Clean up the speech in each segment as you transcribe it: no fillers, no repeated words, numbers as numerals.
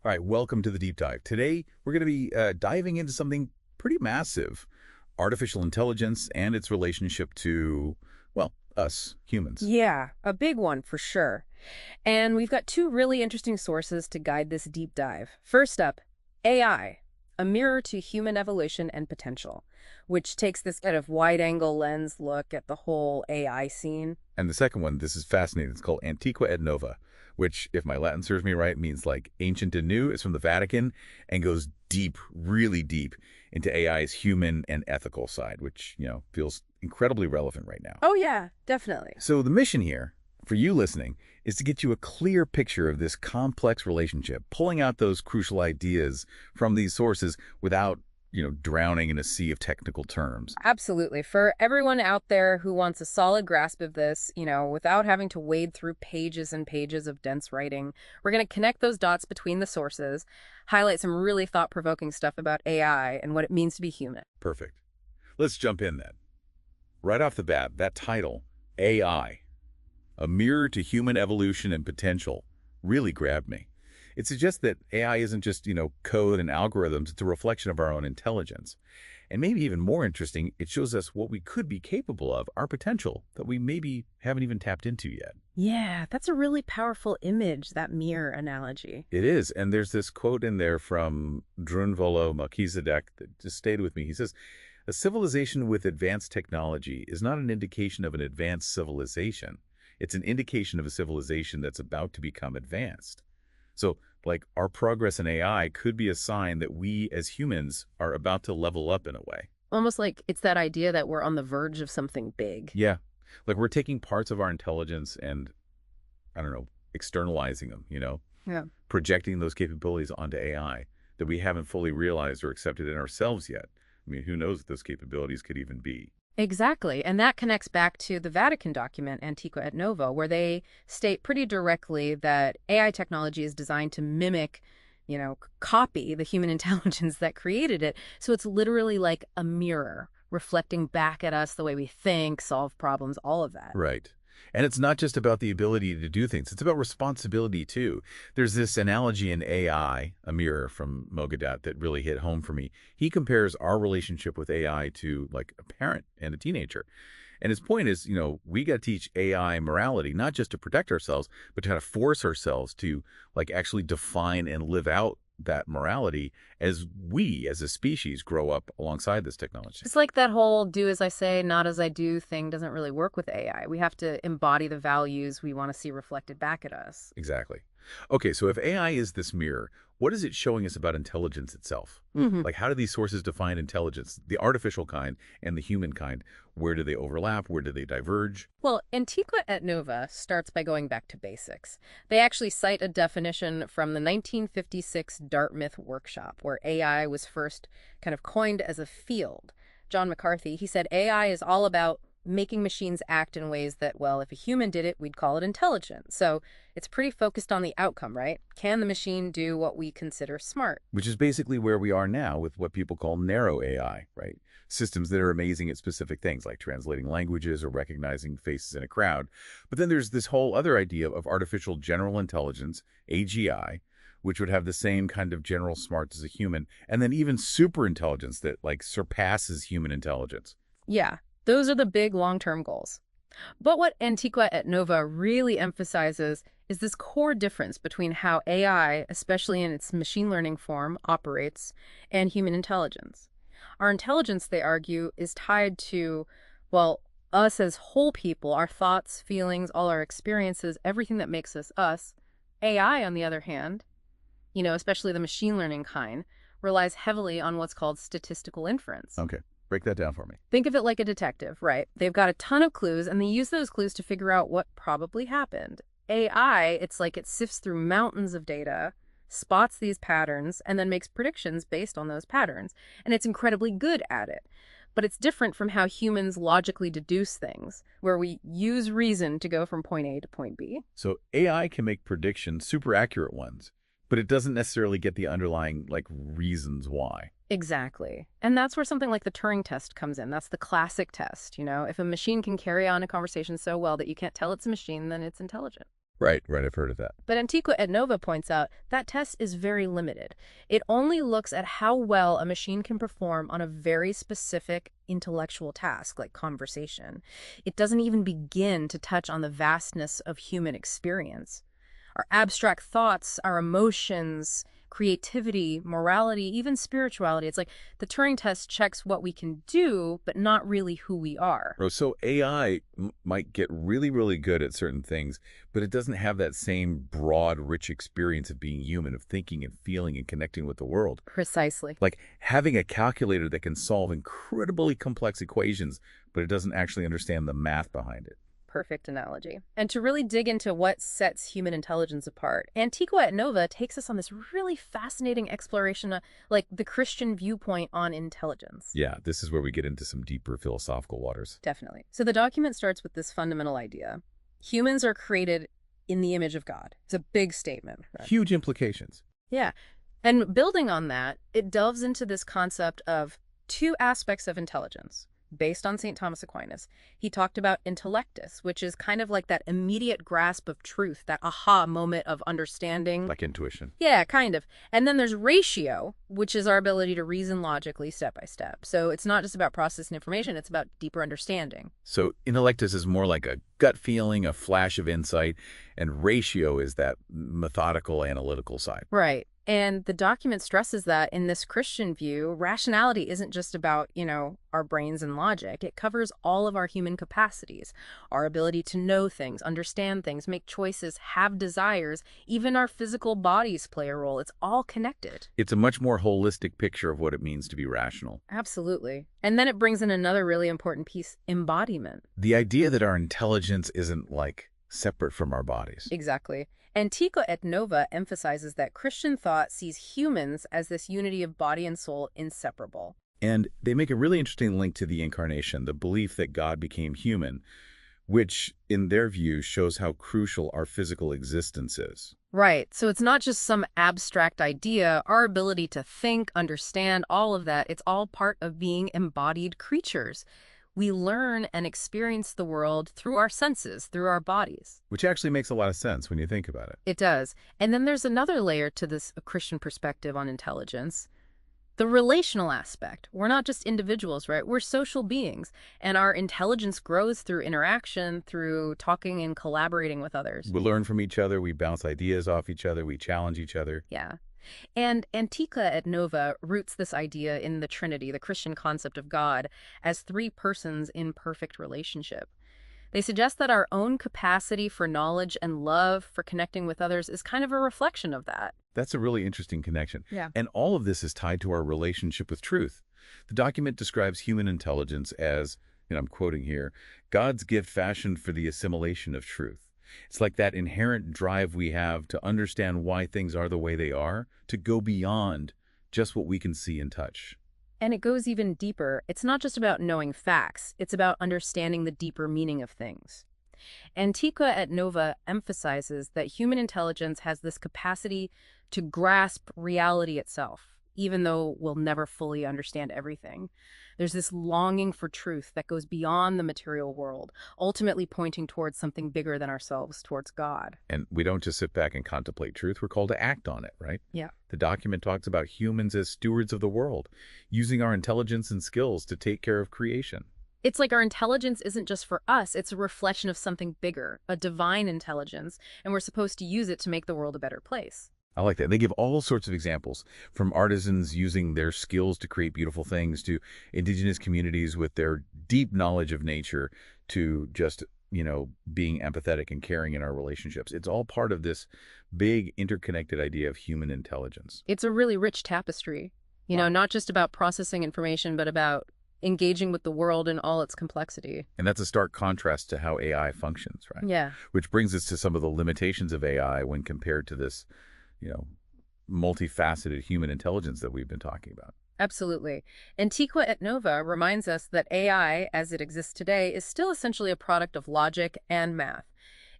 All right, welcome to the deep dive. Today, we're going to be diving into something pretty massive, artificial intelligence and its relationship to, well, us, humans. Yeah, a big one for sure. And we've got two really interesting sources to guide this deep dive. First up, AI, a mirror to human evolution and potential, which takes this kind of wide-angle lens look at the whole AI scene. And the second one, this is fascinating. It's called Antiqua et Nova, which, if my Latin serves me right, means like ancient and new. It's from the Vatican and goes deep, really deep into AI's human and ethical side, which, feels incredibly relevant right now. Oh yeah, definitely. So the mission here, for you listening, is to get you a clear picture of this complex relationship, pulling out those crucial ideas from these sources without, drowning in a sea of technical terms. Absolutely. For everyone out there who wants a solid grasp of this, without having to wade through pages and pages of dense writing, we're going to connect those dots between the sources, highlight some really thought-provoking stuff about AI and what it means to be human. Perfect. Let's jump in then. Right off the bat, that title, AI, a mirror to human evolution and potential, really grabbed me. It suggests that AI isn't just, code and algorithms, it's a reflection of our own intelligence. And maybe even more interesting, it shows us what we could be capable of, our potential, that we maybe haven't even tapped into yet. Yeah, that's a really powerful image, that mirror analogy. It is, and there's this quote in there from Drunvalo Melchizedek that just stayed with me. He says, "A civilization with advanced technology is not an indication of an advanced civilization. It's an indication of a civilization that's about to become advanced." So, our progress in AI could be a sign that we as humans are about to level up in a way. Almost like it's that idea that we're on the verge of something big. Yeah. Like we're taking parts of our intelligence and, I don't know, externalizing them, Yeah. projecting those capabilities onto AI that we haven't fully realized or accepted in ourselves yet. I mean, who knows what those capabilities could even be? Exactly. And that connects back to the Vatican document, Antiqua et Nova, where they state pretty directly that AI technology is designed to mimic, copy the human intelligence that created it. So it's literally like a mirror reflecting back at us the way we think, solve problems, all of that. Right. And it's not just about the ability to do things. It's about responsibility, too. There's this analogy in AI, a mirror from Mogadat, that really hit home for me. He compares our relationship with AI to, like, a parent and a teenager. And his point is, we got to teach AI morality, not just to protect ourselves, but to kind of force ourselves to, actually define and live out that morality as we, as a species, grow up alongside this technology. It's like that whole do as I say, not as I do thing doesn't really work with AI. We have to embody the values we want to see reflected back at us. Exactly. Okay, so if AI is this mirror, what is it showing us about intelligence itself? Hmm. How do these sources define intelligence, the artificial kind and the human kind? Where do they overlap? Where do they diverge? Well, Antiqua et Nova starts by going back to basics. They actually cite a definition from the 1956 Dartmouth workshop, where AI was first kind of coined as a field. John McCarthy, he said AI is all about making machines act in ways that, well, if a human did it, we'd call it intelligent. So it's pretty focused on the outcome, right? Can the machine do what we consider smart? Which is basically where we are now with what people call narrow AI, right? Systems that are amazing at specific things like translating languages or recognizing faces in a crowd. But then there's this whole other idea of artificial general intelligence, AGI, which would have the same kind of general smarts as a human, and then even super intelligence that surpasses human intelligence. Yeah, those are the big long-term goals. But what Antiqua et Nova really emphasizes is this core difference between how AI, especially in its machine learning form, operates and human intelligence. Our intelligence, they argue, is tied to, well, us as whole people, our thoughts, feelings, all our experiences, everything that makes us us. AI, on the other hand, especially the machine learning kind, relies heavily on what's called statistical inference. Okay, break that down for me. Think of it like a detective, right? They've got a ton of clues, and they use those clues to figure out what probably happened. AI, it's like it sifts through mountains of data, spots these patterns, and then makes predictions based on those patterns. And it's incredibly good at it. But it's different from how humans logically deduce things, where we use reason to go from point A to point B. So AI can make predictions, super accurate ones, but it doesn't necessarily get the underlying, reasons why. Exactly. And that's where something like the Turing test comes in. That's the classic test. If a machine can carry on a conversation so well that you can't tell it's a machine, then it's intelligent. Right, right, I've heard of that. But Antiqua et Nova points out that test is very limited. It only looks at how well a machine can perform on a very specific intellectual task, like conversation. It doesn't even begin to touch on the vastness of human experience. Our abstract thoughts, our emotions, creativity, morality, even spirituality. It's like the Turing test checks what we can do, but not really who we are. Oh, so AI might get really, really good at certain things, but it doesn't have that same broad, rich experience of being human, of thinking and feeling and connecting with the world. Precisely. Like having a calculator that can solve incredibly complex equations, but it doesn't actually understand the math behind it. Perfect analogy. And to really dig into what sets human intelligence apart, Antiqua et Nova takes us on this really fascinating exploration of, like, the Christian viewpoint on intelligence. Yeah, this is where we get into some deeper philosophical waters. Definitely. So the document starts with this fundamental idea. Humans are created in the image of God. It's a big statement. Right? Huge implications. Yeah. And building on that, it delves into this concept of two aspects of intelligence. Based on St. Thomas Aquinas, he talked about intellectus, which is kind of like that immediate grasp of truth, that aha moment of understanding. Like intuition. Yeah, kind of. And then there's ratio, which is our ability to reason logically step by step. So it's not just about processing information, it's about deeper understanding. So intellectus is more like a gut feeling, a flash of insight, and ratio is that methodical, analytical side. Right. And the document stresses that in this Christian view, rationality isn't just about, our brains and logic. It covers all of our human capacities, our ability to know things, understand things, make choices, have desires, even our physical bodies play a role. It's all connected. It's a much more holistic picture of what it means to be rational. Absolutely. And then it brings in another really important piece, embodiment. The idea that our intelligence isn't like separate from our bodies. Exactly. Antiqua et Nova emphasizes that Christian thought sees humans as this unity of body and soul inseparable. And they make a really interesting link to the incarnation, the belief that God became human, which, in their view, shows how crucial our physical existence is. Right. So it's not just some abstract idea. Our ability to think, understand, all of that, it's all part of being embodied creatures. We learn and experience the world through our senses, through our bodies. Which actually makes a lot of sense when you think about it. It does. And then there's another layer to this Christian perspective on intelligence. The relational aspect. We're not just individuals, right? We're social beings. And our intelligence grows through interaction, through talking and collaborating with others. We learn from each other, we bounce ideas off each other, we challenge each other. Yeah. And Antiqua et Nova roots this idea in the Trinity, the Christian concept of God, as three persons in perfect relationship. They suggest that our own capacity for knowledge and love for connecting with others is kind of a reflection of that. That's a really interesting connection. Yeah. And all of this is tied to our relationship with truth. The document describes human intelligence as, and I'm quoting here, God's gift fashioned for the assimilation of truth. It's like that inherent drive we have to understand why things are the way they are, to go beyond just what we can see and touch. And it goes even deeper. It's not just about knowing facts. It's about understanding the deeper meaning of things. Antiqua et Nova emphasizes that human intelligence has this capacity to grasp reality itself, even though we'll never fully understand everything. There's this longing for truth that goes beyond the material world, ultimately pointing towards something bigger than ourselves, towards God. And we don't just sit back and contemplate truth, we're called to act on it, right? Yeah. The document talks about humans as stewards of the world, using our intelligence and skills to take care of creation. It's like our intelligence isn't just for us, it's a reflection of something bigger, a divine intelligence, and we're supposed to use it to make the world a better place. I like that. They give all sorts of examples, from artisans using their skills to create beautiful things, to indigenous communities with their deep knowledge of nature, to just, being empathetic and caring in our relationships. It's all part of this big interconnected idea of human intelligence. It's a really rich tapestry, Wow. not just about processing information, but about engaging with the world in all its complexity. And that's a stark contrast to how AI functions, right? Yeah. Which brings us to some of the limitations of AI when compared to this, multifaceted human intelligence that we've been talking about. Absolutely. Antiqua et Nova reminds us that AI, as it exists today, is still essentially a product of logic and math.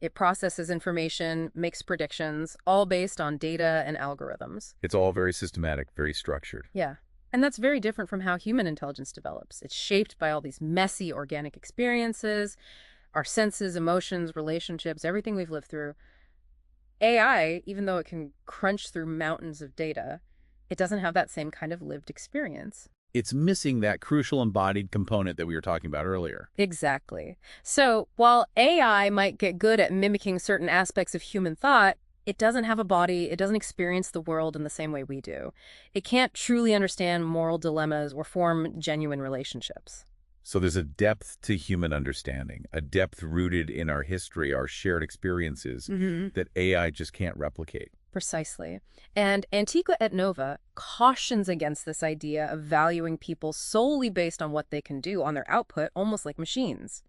It processes information, makes predictions, all based on data and algorithms. It's all very systematic, very structured. Yeah. And that's very different from how human intelligence develops. It's shaped by all these messy organic experiences, our senses, emotions, relationships, everything we've lived through. AI, even though it can crunch through mountains of data, it doesn't have that same kind of lived experience. It's missing that crucial embodied component that we were talking about earlier. Exactly. So while AI might get good at mimicking certain aspects of human thought, it doesn't have a body, it doesn't experience the world in the same way we do. It can't truly understand moral dilemmas or form genuine relationships. So there's a depth to human understanding, a depth rooted in our history, our shared experiences that AI just can't replicate. Precisely. And Antiqua et Nova cautions against this idea of valuing people solely based on what they can do, on their output, almost like machines.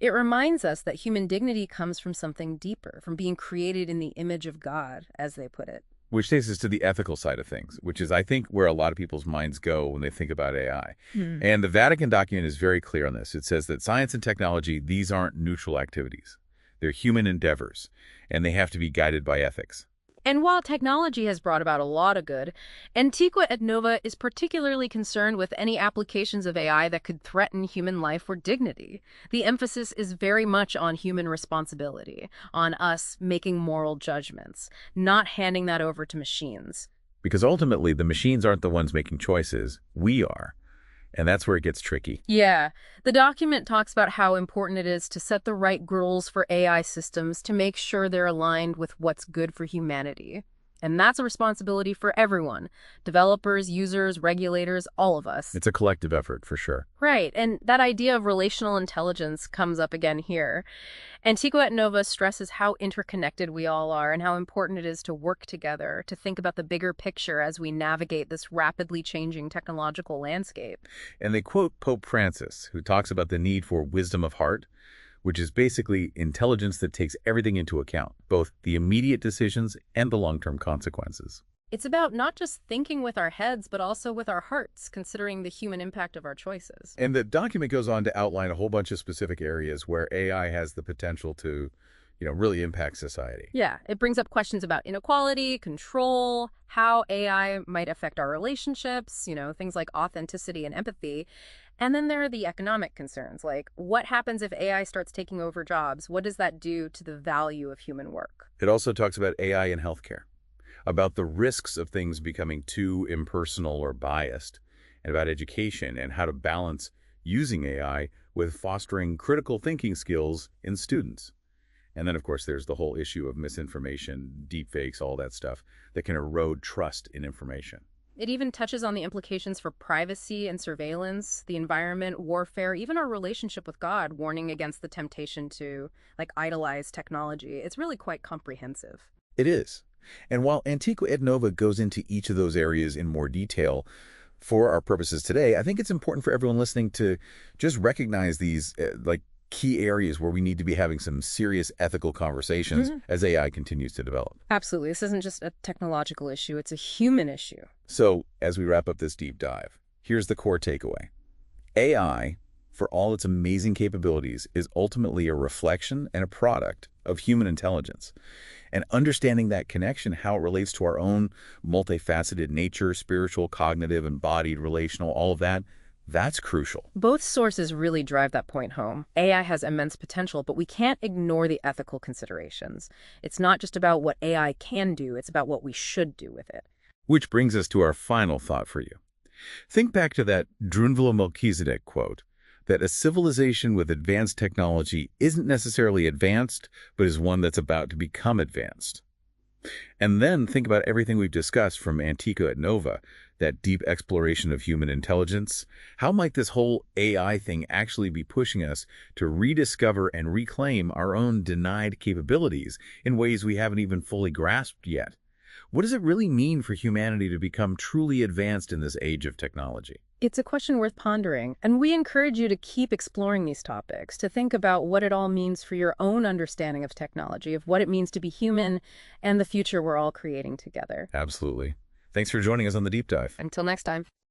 It reminds us that human dignity comes from something deeper, from being created in the image of God, as they put it. Which takes us to the ethical side of things, which is, I think, where a lot of people's minds go when they think about AI. And the Vatican document is very clear on this. It says that science and technology, these aren't neutral activities. They're human endeavors, and they have to be guided by ethics. And while technology has brought about a lot of good, Antiqua et Nova is particularly concerned with any applications of AI that could threaten human life or dignity. The emphasis is very much on human responsibility, on us making moral judgments, not handing that over to machines. Because ultimately, the machines aren't the ones making choices. We are. And that's where it gets tricky. Yeah, the document talks about how important it is to set the right rules for AI systems to make sure they're aligned with what's good for humanity. And that's a responsibility for everyone, developers, users, regulators, all of us. It's a collective effort, for sure. Right, and that idea of relational intelligence comes up again here. Antiqua et Nova stresses how interconnected we all are and how important it is to work together, to think about the bigger picture as we navigate this rapidly changing technological landscape. And they quote Pope Francis, who talks about the need for wisdom of heart, which is basically intelligence that takes everything into account, both the immediate decisions and the long-term consequences. It's about not just thinking with our heads, but also with our hearts, considering the human impact of our choices. And the document goes on to outline a whole bunch of specific areas where AI has the potential to, really impact society. Yeah, it brings up questions about inequality, control, how AI might affect our relationships, things like authenticity and empathy. And then there are the economic concerns, like what happens if AI starts taking over jobs? What does that do to the value of human work? It also talks about AI in healthcare, about the risks of things becoming too impersonal or biased, and about education and how to balance using AI with fostering critical thinking skills in students. And then, of course, there's the whole issue of misinformation, deepfakes, all that stuff that can erode trust in information. It even touches on the implications for privacy and surveillance, the environment, warfare, even our relationship with God, warning against the temptation to, idolize technology. It's really quite comprehensive. It is. And while Antiqua et Nova goes into each of those areas in more detail, for our purposes today, I think it's important for everyone listening to just recognize these, key areas where we need to be having some serious ethical conversations as AI continues to develop. Absolutely. This isn't just a technological issue, it's a human issue. So, as we wrap up this deep dive, here's the core takeaway. AI, for all its amazing capabilities, is ultimately a reflection and a product of human intelligence. And understanding that connection, how it relates to our own multifaceted nature, spiritual, cognitive, embodied, relational, all of that, that's crucial. Both sources really drive that point home. AI has immense potential, but we can't ignore the ethical considerations. It's not just about what AI can do, it's about what we should do with it. Which brings us to our final thought for you. Think back to that Drunvalo Melchizedek quote, that a civilization with advanced technology isn't necessarily advanced, but is one that's about to become advanced. And then think about everything we've discussed from Antiqua et Nova, that deep exploration of human intelligence. How might this whole AI thing actually be pushing us to rediscover and reclaim our own denied capabilities in ways we haven't even fully grasped yet? What does it really mean for humanity to become truly advanced in this age of technology? It's a question worth pondering, and we encourage you to keep exploring these topics, to think about what it all means for your own understanding of technology, of what it means to be human, and the future we're all creating together. Absolutely. Thanks for joining us on the Deep Dive. Until next time.